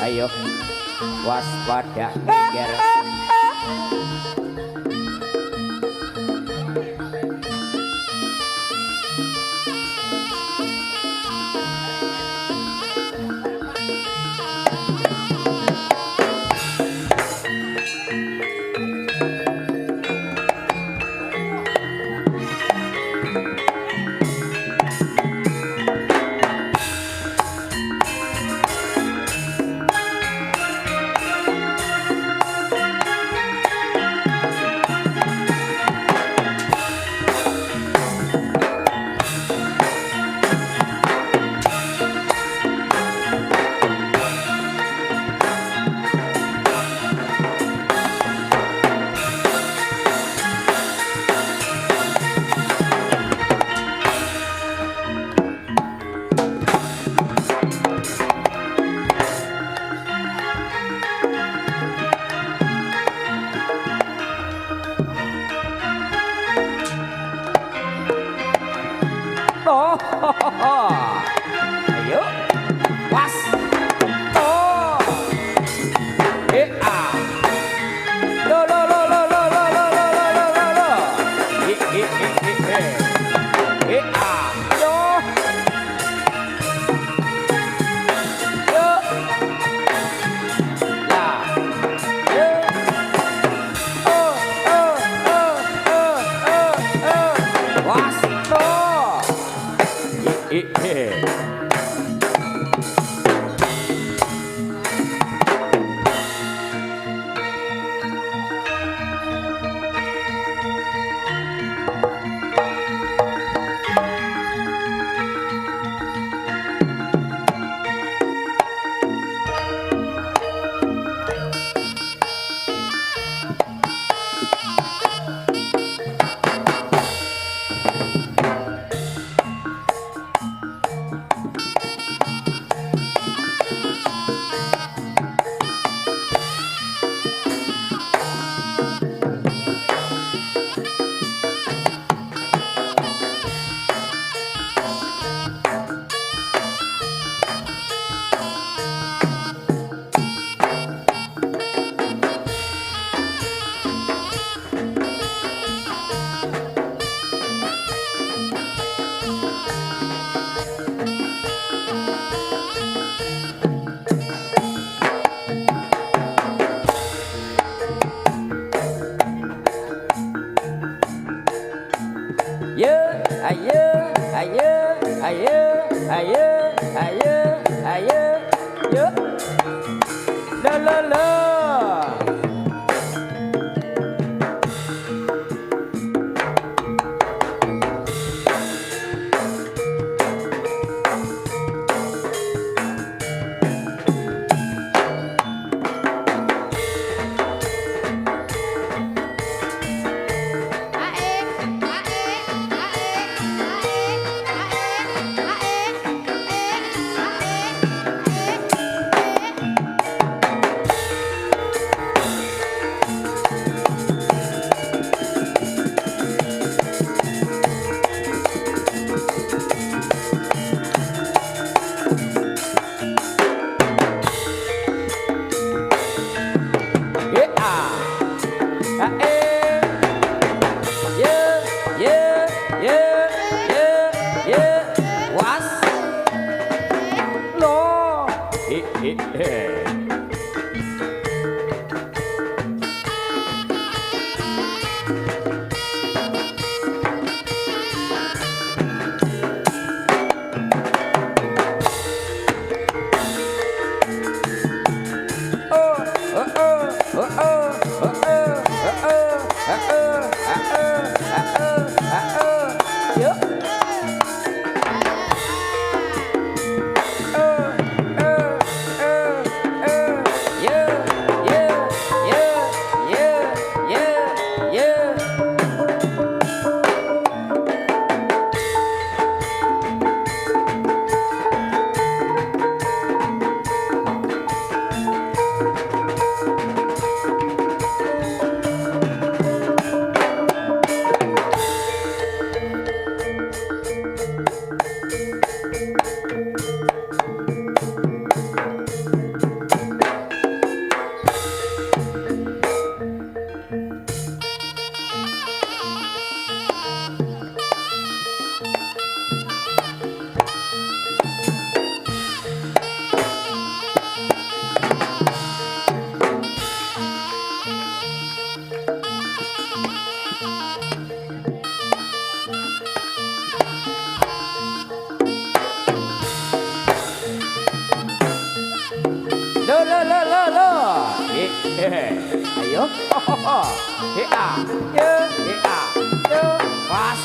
Ayo waspada geger. Ayo was oh ah lo lo lo lo lo lo lo lo lo lo lo ah yo yo la yo was Ayo. Hea. Yo. Hea. Yo. Pas.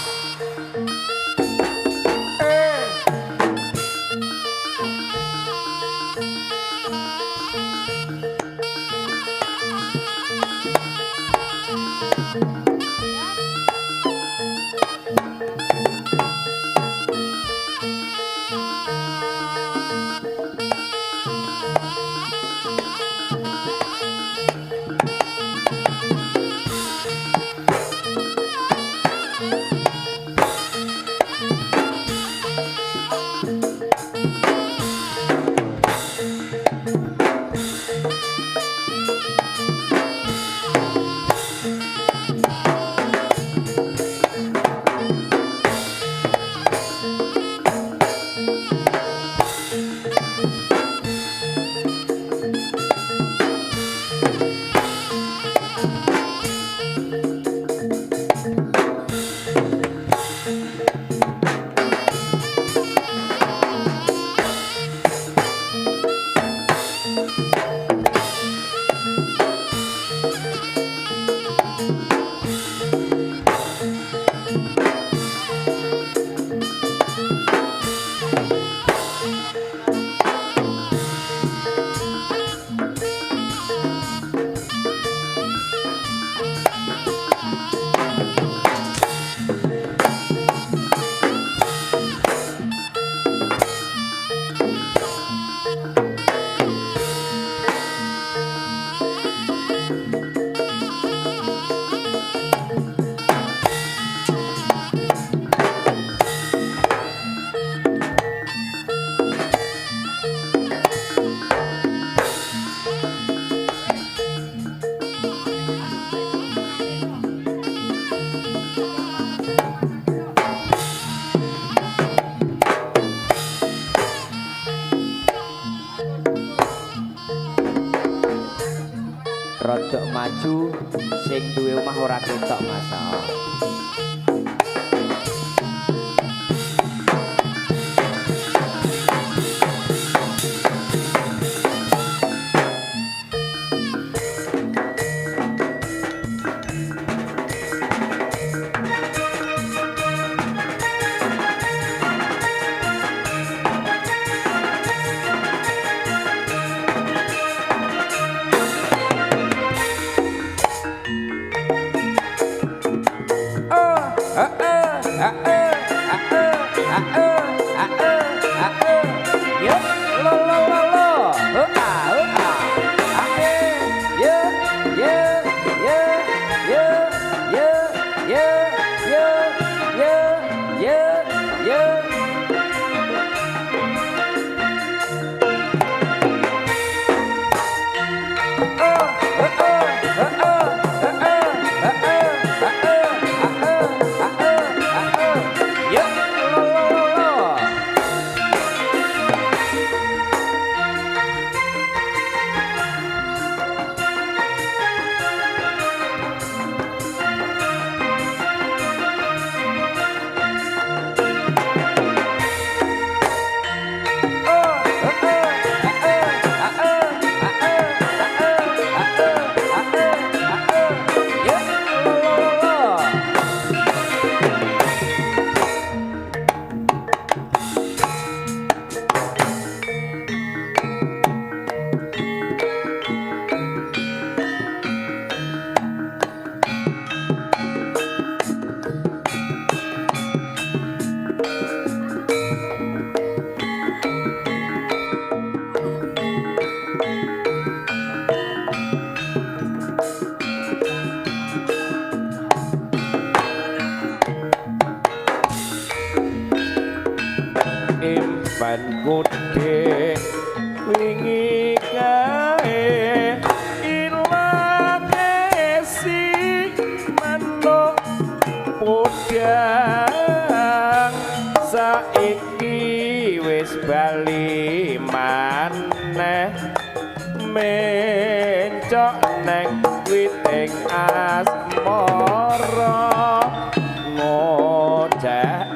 Rodok maju sing duwe omah ora ketok Mas. Impan gede wingi kae ilane si manuk podang saiki wis bali maneh mencok neng witing asmara ngojak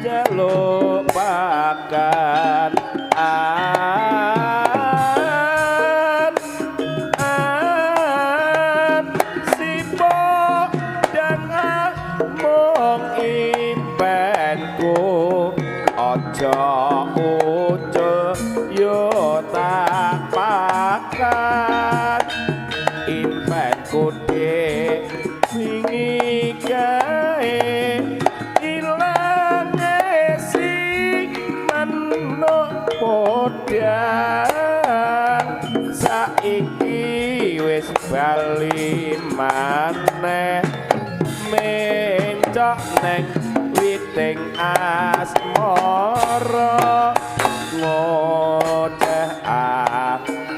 jaluk pakan saiki wis bali maneh mencok neng witing asmara ngoceh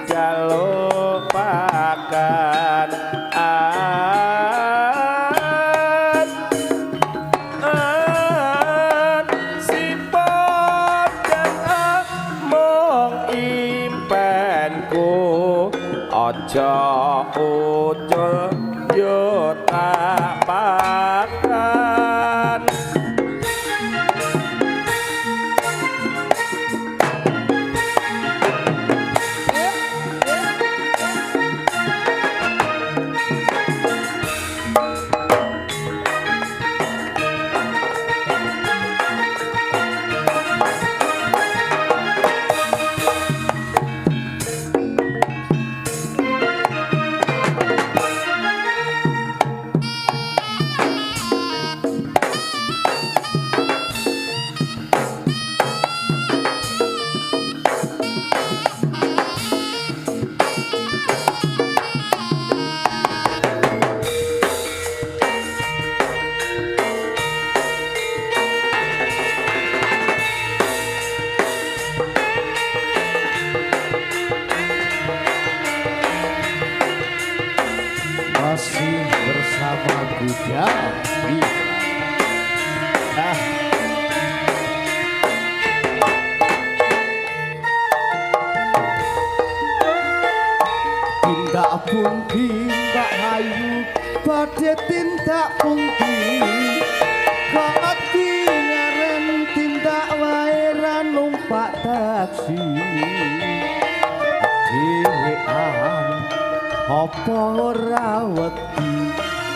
jaluk pakan sipon dan mong impenku aja ucul yo tak pakan masih bersama KUDA. Nah, tindak pun tindak hayu badhe tindak pungki kati ngaren tindak wae ra numpak taksi dhewean apa ora wedi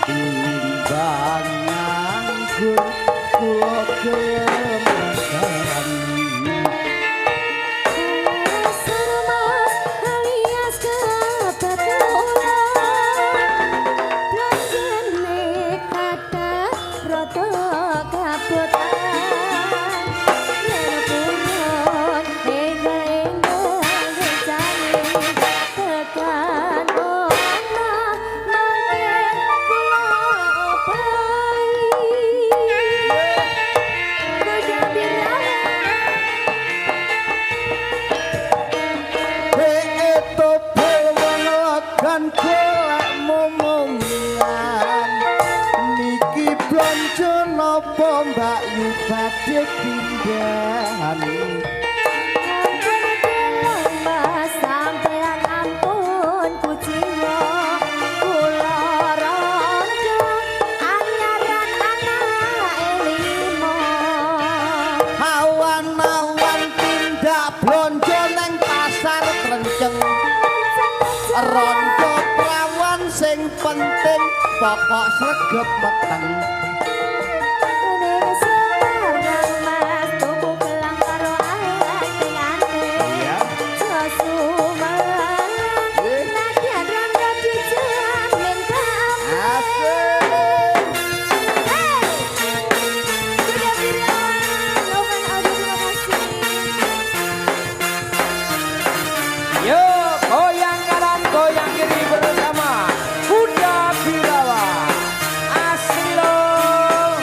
timbang nganggur kula kemesan Mbak yu badhe pindahan Mas sampean ampun kucinggo kula rondo anyaran anake limo awan-awan tindak blonjo neng pasar Trenceng rondo prawan sing penting pokok sregep meteng goyang kanan goyang kiri bersama KUDA BHIRAWA asli loh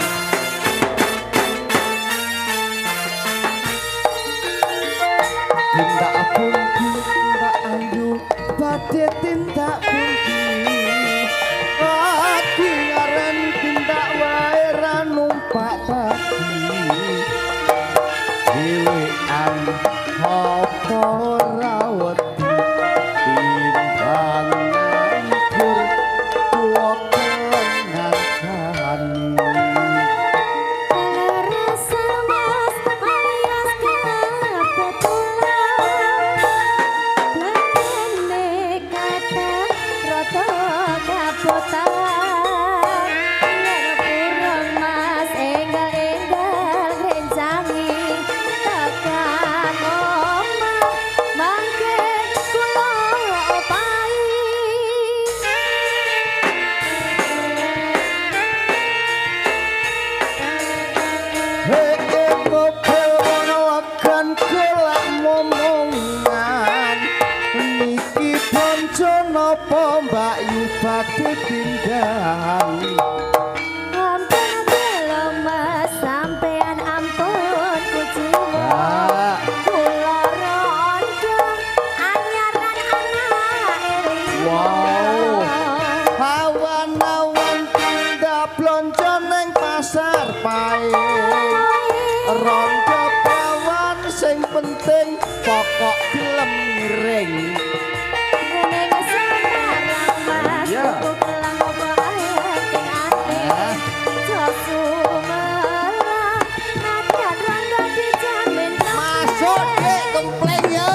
tindak pungki tindak ayu badhe tindak pungki lagi ngaren tindak wae ra numpak taksi dhewean apa ora wedi timbang nganggur tuwa kenasani rasa mas alias kebetulan blendene kata rada kapotan yen burung mas enggal-enggal rencangi tekan omah mangke kula opahi mobil wono akan kelak momongan niki kanca napa Mbak Yu badhe pindhang Ampun belum mas sampean ampun kuciwa Kula rondo anyaran anak eling Wow. Awan-awan tindak blonjo ning pasar pae rondo pawan sing penting pokok gelem miring Ning sembarang mas Ya. Kuku kelang opo ating ati Josu melang Nadan rondo dijamin masuk dek komplain yo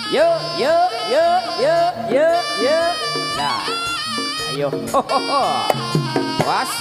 Yuk, yuk, yuk, yuk, yuk, yuk. Nah, ayo. Was.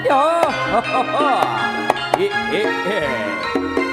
yo. He.